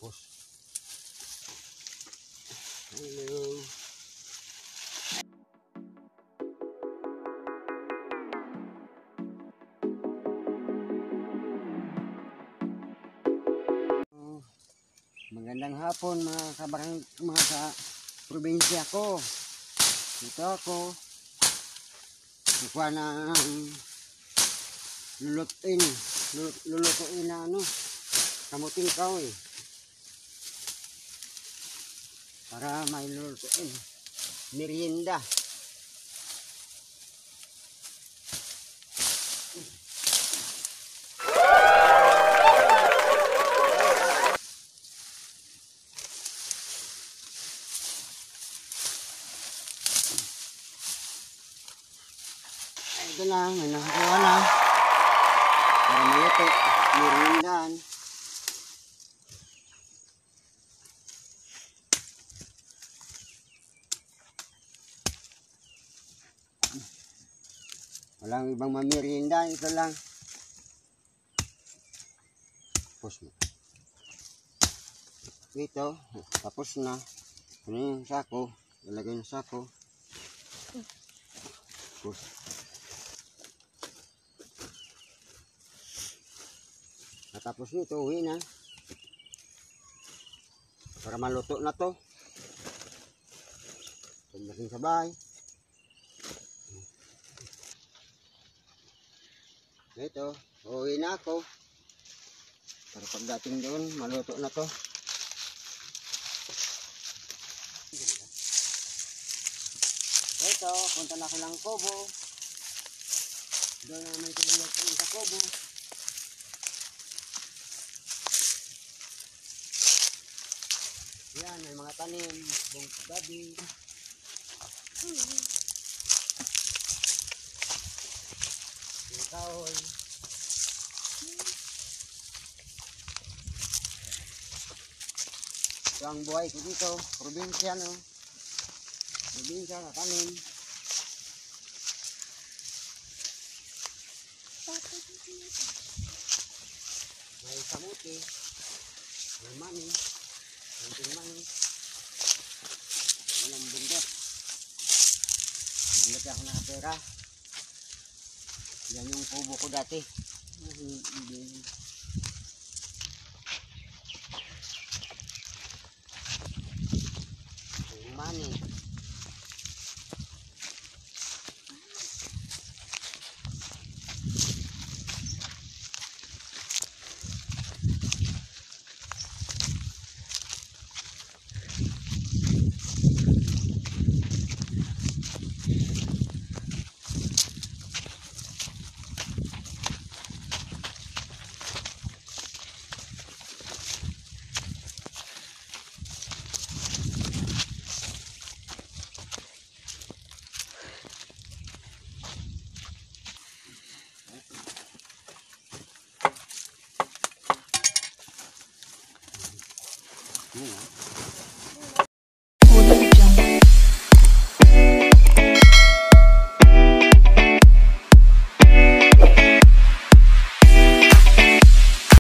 Tapos hello. Magandang hapon mga sa probinsya ko. Dito ako kukuha na lulutuin na kamuting kahoy para may lulutuin merienda. Ito na, may nakakuha na para maluto, meriendahan. Walang ibang mamerienda, ito lang. Tapos na. Ito, tapos na. Ano yung sako? Ilagay yung sako. Tapos tapos nito, uwi na. Para maluto na to. Pagdating sa bahay. Ito, uwi na ako. Para pagdating doon, maluto na to. Ito, punta na ako ng Kubo. Doon naman sinulutin sa Kubo. Yan, may mga tanim, buong gabi. Yung kahoy. Ito ang buhay ko dito, probinsya no. Probinsya na tanim. May kamuti, may mani. Kunting mani. Walang bundok. Bundok ako nakapera. Yan yung kubo ko dati. Yung mani. Ini ya.